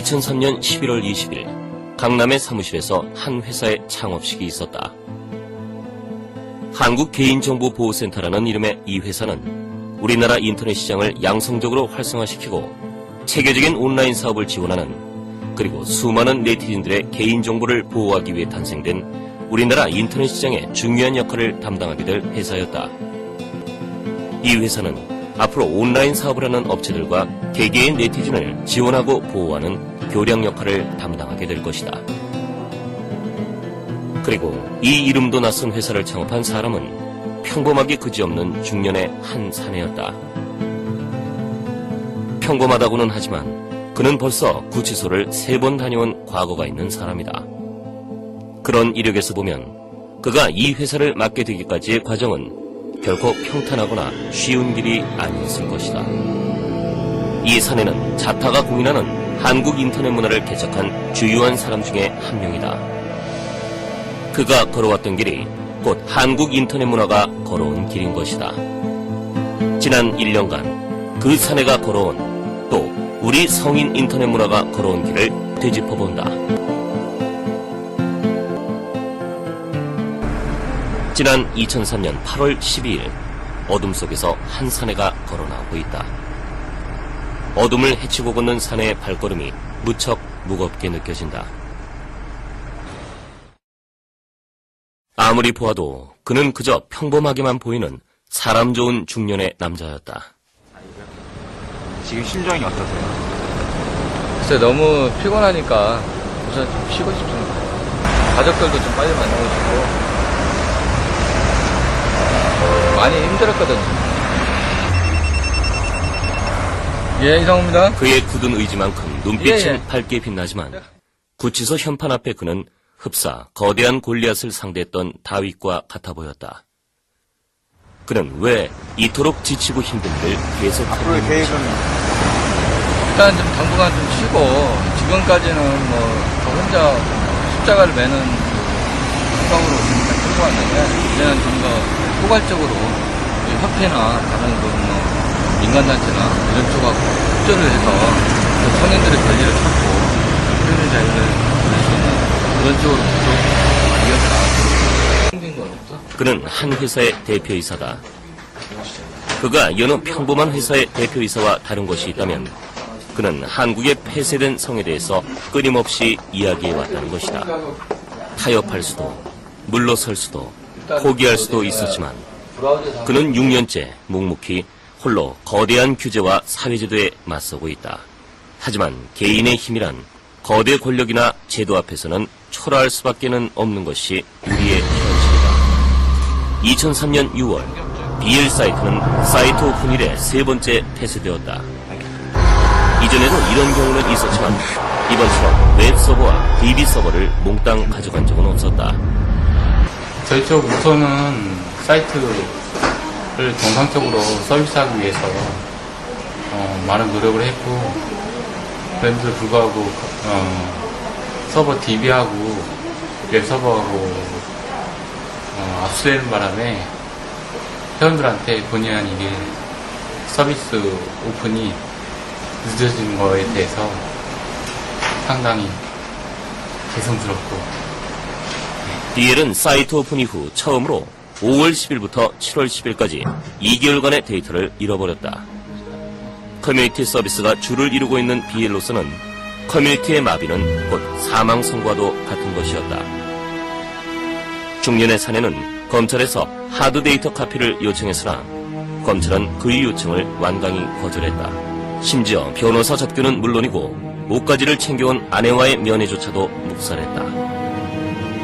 2003년 11월 20일 강남의 사무실에서 한 회사의 창업식이 있었다. 한국개인정보보호센터라는 이름의 이 회사는 우리나라 인터넷 시장을 양성적으로 활성화시키고 체계적인 온라인 사업을 지원하는, 그리고 수많은 네티즌들의 개인정보를 보호하기 위해 탄생된 우리나라 인터넷 시장의 중요한 역할을 담당하게 될 회사였다. 이 회사는 앞으로 온라인 사업을 하는 업체들과 개개인 네티즌을 지원하고 보호하는 교량 역할을 담당하게 될 것이다. 그리고 이 이름도 낯선 회사를 창업한 사람은 평범하기 그지없는 중년의 한 사내였다. 평범하다고는 하지만 그는 벌써 구치소를 3번 다녀온 과거가 있는 사람이다. 그런 이력에서 보면 그가 이 회사를 맡게 되기까지의 과정은 결코 평탄하거나 쉬운 길이 아니었을 것이다. 이 사내는 자타가 공인하는 한국 인터넷 문화를 개척한 주요한 사람 중에 한 명이다. 그가 걸어왔던 길이 곧 한국 인터넷 문화가 걸어온 길인 것이다. 지난 1년간 그 사내가 걸어온, 또 우리 성인 인터넷 문화가 걸어온 길을 되짚어본다. 지난 2003년 8월 12일 어둠 속에서 한 사내가 걸어나오고 있다. 어둠을 헤치고 걷는 사내의 발걸음이 무척 무겁게 느껴진다. 아무리 보아도 그는 그저 평범하게만 보이는 사람 좋은 중년의 남자였다. 지금 심정이 어떠세요? 글쎄 너무 피곤하니까 우선 좀 쉬고 싶습니다. 가족들도 좀 빨리 만나고 싶고 많이 힘들었거든요. 예, 이상호입니다. 그의 굳은 의지만큼 눈빛은 예. 밝게 빛나지만 구치소 현판 앞에 그는 흡사 거대한 골리앗을 상대했던 다윗과 같아 보였다. 그는 왜 이토록 지치고 힘든 일을 계속하고 앞으로의 있는지. 계획은 일단 좀 당분간 좀 쉬고 지금까지는 뭐 저 혼자 십자가를 매는 생각으로 끌고 왔는데 이제는 좀 더 포괄적으로 협회나 다른 뭐 민간단체나 이런 쪽하고 협조를 해서 그 성인들의 권리를 찾고 표현의 자유를 누릴 수 있는 그런 쪽으로 계속 이어서 나가고 있는 건 없어? 그는 한 회사의 대표이사다. 그가 여느 평범한 회사의 대표이사와 다른 것이 있다면 그는 한국의 폐쇄된 성에 대해서 끊임없이 이야기해왔다는 것이다. 타협할 수도, 물러설 수도, 포기할 수도 있었지만 그는 6년째 묵묵히 홀로 거대한 규제와 사회제도에 맞서고 있다. 하지만 개인의 힘이란 거대 권력이나 제도 앞에서는 초라할 수밖에는 없는 것이 우리의 현실이다. 2003년 6월 BL 사이트는 사이트 오픈 이래 3번째 폐쇄되었다. 이전에도 이런 경우는 있었지만 이번처럼 웹서버와 DB 서버를 몽땅 가져간 적은 없었다. 저희 쪽 우선은 사이트를 정상적으로 서비스하기 위해서 많은 노력을 했고, 그런데도 불구하고 서버 DB하고 웹서버하고 압수되는 바람에 회원들한테 본의 아니게 서비스 오픈이 늦어진 거에 대해서 상당히 죄송스럽고, DL은 사이트 오픈 이후 처음으로 5월 10일부터 7월 10일까지 2개월간의 데이터를 잃어버렸다. 커뮤니티 서비스가 주를 이루고 있는 BL로서는 커뮤니티의 마비는 곧 사망 선고와도 같은 것이었다. 중년의 사내는 검찰에서 하드 데이터 카피를 요청했으나 검찰은 그의 요청을 완강히 거절했다. 심지어 변호사 접견은 물론이고 옷가지를 챙겨온 아내와의 면회조차도 묵살했다.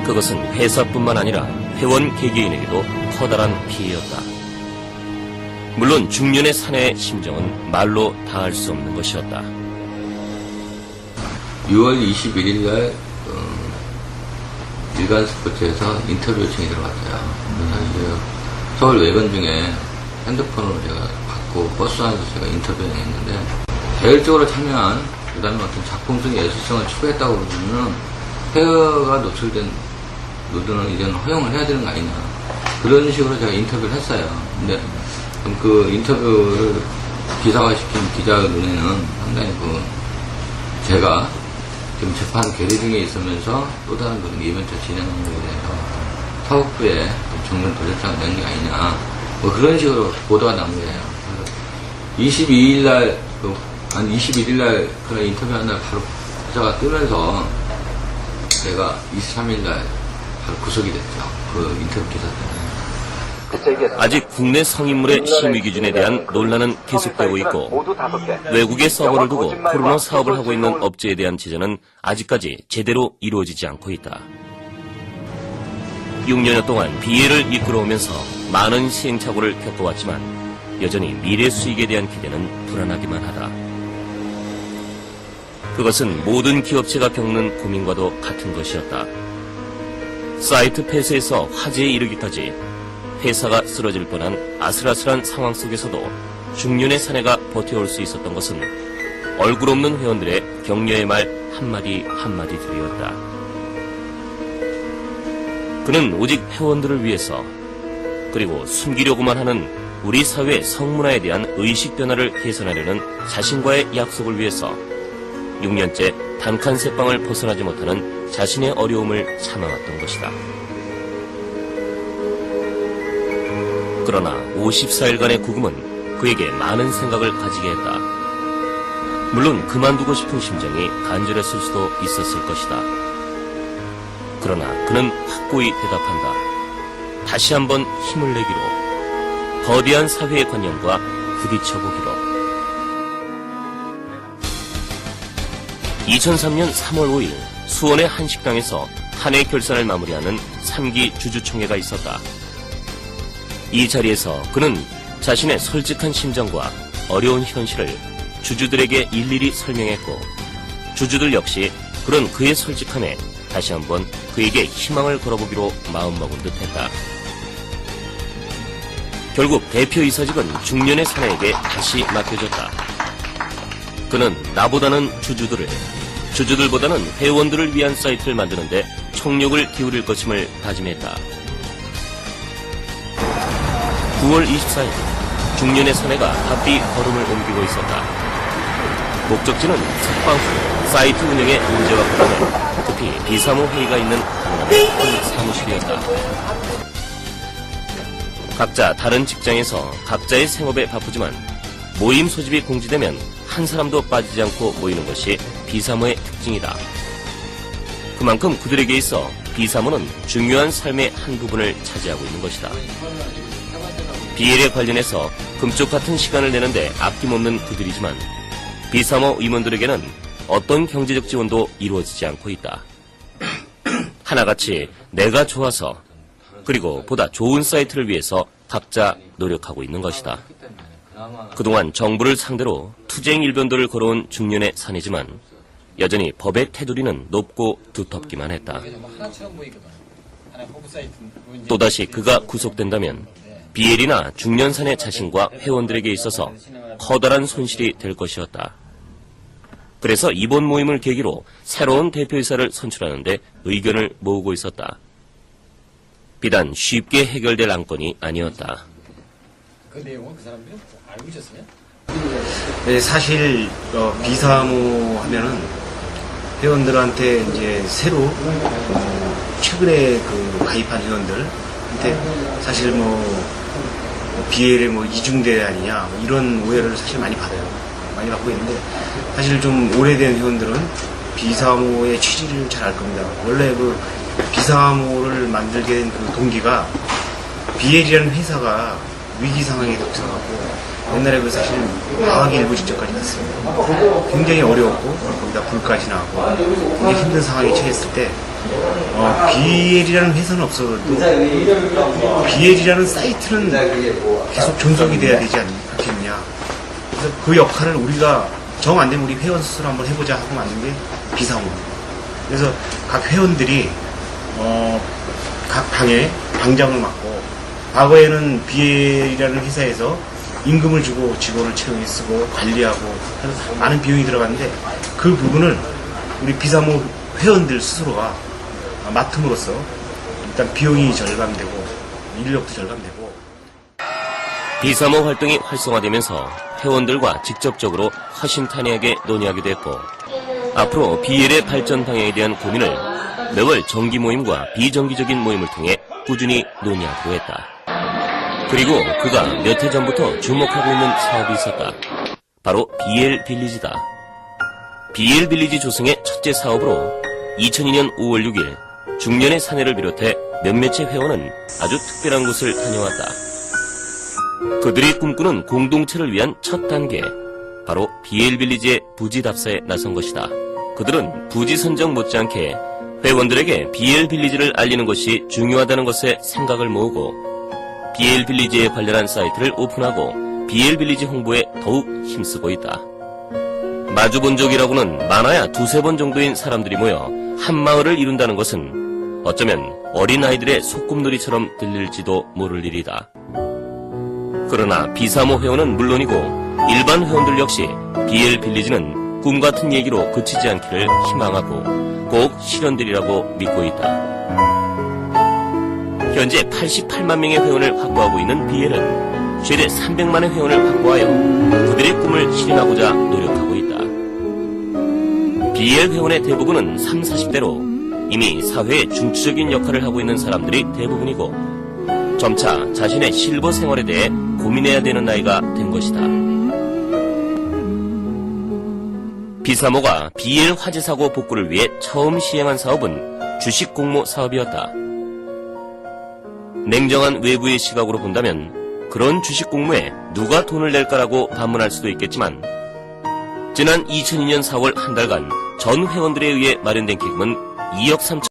그것은 회사뿐만 아니라 회원 개개인에게도 커다란 피해였다. 물론 중년의 사내의 심정은 말로 다할 수 없는 것이었다. 6월 21일 날 일간 스포츠에서 인터뷰 요청이 들어왔어요. 그래서 이제 서울 외근 중에 핸드폰으로 제가 받고 버스 안에서 제가 인터뷰를 했는데, 자율적으로 참여한 그다음에 어떤 작품성의 예술성을 추구했다고 그러면 헤어가 노출된 노드는 이제는 허용을 해야 되는 거 아니냐, 그런 식으로 제가 인터뷰를 했어요. 근데 그 인터뷰를 기사화시킨 기자 눈에는 상당히 제가 지금 재판 계류 중에 있으면서 또 다른 그런 이벤트 진행하는 것에 대해서 사법부에 정면 도전장을 낸 게 아니냐, 뭐 그런 식으로 보도가 난 거예요. 22일날, 한 21일날 그런 인터뷰한 날 바로 기사가 뜨면서 제가 23일날 바로 구속이 됐죠. 그 인터뷰 기사 때문에. 아직 국내 성인물의 심의 기준에 대한 논란은 계속되고 있고 외국에 서버를 두고 포르노 사업을 하고 있는 업체에 대한 제재는 아직까지 제대로 이루어지지 않고 있다. 6년여 동안 비애를 이끌어오면서 많은 시행착오를 겪어왔지만 여전히 미래 수익에 대한 기대는 불안하기만 하다. 그것은 모든 기업체가 겪는 고민과도 같은 것이었다. 사이트 폐쇄에서 화재에 이르기까지 회사가 쓰러질 뻔한 아슬아슬한 상황 속에서도 중년의 사내가 버텨올 수 있었던 것은 얼굴 없는 회원들의 격려의 말 한마디 한마디들이었다. 그는 오직 회원들을 위해서, 그리고 숨기려고만 하는 우리 사회의 성문화에 대한 의식 변화를 개선하려는 자신과의 약속을 위해서 6년째 단칸 새방을 벗어나지 못하는 자신의 어려움을 참아왔던 것이다. 그러나 54일간의 구금은 그에게 많은 생각을 가지게 했다. 물론 그만두고 싶은 심정이 간절했을 수도 있었을 것이다. 그러나 그는 확고히 대답한다. 다시 한번 힘을 내기로, 거대한 사회의 관념과 부딪혀보기로. 2003년 3월 5일 수원의 한 식당에서 한 해 결산을 마무리하는 3기 주주총회가 있었다. 이 자리에서 그는 자신의 솔직한 심정과 어려운 현실을 주주들에게 일일이 설명했고, 주주들 역시 그런 그의 솔직함에 다시 한번 그에게 희망을 걸어보기로 마음먹은 듯했다. 결국 대표이사직은 중년의 사내에게 다시 맡겨졌다. 그는 나보다는 주주들보다는 회원들을 위한 사이트를 만드는데 총력을 기울일 것임을 다짐했다. 9월 24일 중년의 사내가 바삐 걸음을 옮기고 있었다. 목적지는 석방 후 사이트 운영에 문제가 불어나 급히 비사모 회의가 있는 강남의 한 사무실이었다. 각자 다른 직장에서 각자의 생업에 바쁘지만 모임 소집이 공지되면 한 사람도 빠지지 않고 모이는 것이 비사모의 특징이다. 그만큼 그들에게 있어 비사모는 중요한 삶의 한 부분을 차지하고 있는 것이다. 비엘에 관련해서 금쪽 같은 시간을 내는데 아낌없는 그들이지만 비사모 임원들에게는 어떤 경제적 지원도 이루어지지 않고 있다. 하나같이 내가 좋아서, 그리고 보다 좋은 사이트를 위해서 각자 노력하고 있는 것이다. 그동안 정부를 상대로 투쟁 일변도를 걸어온 중년의 사내지만 여전히 법의 테두리는 높고 두텁기만 했다. 또다시 그가 구속된다면 비엘이나 중년 사내 자신과 회원들에게 있어서 커다란 손실이 될 것이었다. 그래서 이번 모임을 계기로 새로운 대표이사를 선출하는데 의견을 모으고 있었다. 비단 쉽게 해결될 안건이 아니었다. 그 내용은 그 사람들이 알고 있었어요? 네, 사실 비사모 하면은 회원들한테 이제 새로 최근에 그 가입한 회원들한테 사실 비엘의 이중대 아니냐 이런 오해를 사실 많이 받고 있는데, 사실 좀 오래된 회원들은 비사모의 취지를 잘 알 겁니다. 원래 그 비사모를 만들게 된 그 동기가 비엘이라는 회사가 위기 상황에 닥쳐갖고 옛날에 그 사실 망하기 일부 직전까지 갔습니다. 굉장히 어려웠고 거기다 불까지 나고 굉장히 힘든 상황에 처했을 때 비엘이라는 회사는 없어도 비엘이라는 사이트는 계속 존속이 돼야 되지 않겠냐. 그래서 그 역할을 우리가 정 안 되면 우리 회원 스스로 한번 해보자 하고 만든 게 비사모입니다. 그래서 각 회원들이 각 방에 방장을 맡고, 과거에는 비엘이라는 회사에서 임금을 주고 직원을 채용해 쓰고 관리하고 하는 많은 비용이 들어갔는데, 그 부분을 우리 비사모 회원들 스스로가 맡음으로써 일단 비용이 절감되고 인력도 절감되고. 비사모 활동이 활성화되면서 회원들과 직접적으로 허심탄회하게 논의하기도 했고, 앞으로 BL의 발전 방향에 대한 고민을 매월 정기 모임과 비정기적인 모임을 통해 꾸준히 논의하기로 했다. 그리고 그가 몇 해 전부터 주목하고 있는 사업이 있었다. 바로 BL 빌리지다. BL 빌리지 조성의 첫째 사업으로 2002년 5월 6일 중년의 사내를 비롯해 몇몇의 회원은 아주 특별한 곳을 다녀왔다. 그들이 꿈꾸는 공동체를 위한 첫 단계, 바로 BL 빌리지의 부지 답사에 나선 것이다. 그들은 부지 선정 못지않게 회원들에게 BL 빌리지를 알리는 것이 중요하다는 것에 생각을 모으고 BL 빌리지에 관련한 사이트를 오픈하고 BL 빌리지 홍보에 더욱 힘쓰고 있다. 마주본 적이라고는 많아야 두세 번 정도인 사람들이 모여 한 마을을 이룬다는 것은 어쩌면 어린아이들의 소꿉놀이처럼 들릴지도 모를 일이다. 그러나 비사모 회원은 물론이고 일반 회원들 역시 BL 빌리지는 꿈같은 얘기로 그치지 않기를 희망하고 꼭 실현되리라고 믿고 있다. 현재 88만 명의 회원을 확보하고 있는 BL은 최대 300만의 회원을 확보하여 그들의 꿈을 실현하고자 노력하고 있다. BL 회원의 대부분은 30, 40대로 이미 사회의 중추적인 역할을 하고 있는 사람들이 대부분이고 점차 자신의 실버 생활에 대해 고민해야 되는 나이가 된 것이다. 비사모가 BL 화재 사고 복구를 위해 처음 시행한 사업은 주식 공모 사업이었다. 냉정한 외부의 시각으로 본다면 그런 주식 공모에 누가 돈을 낼까라고 반문할 수도 있겠지만 지난 2002년 4월 한 달간 전 회원들에 의해 마련된 기금은 2억 3천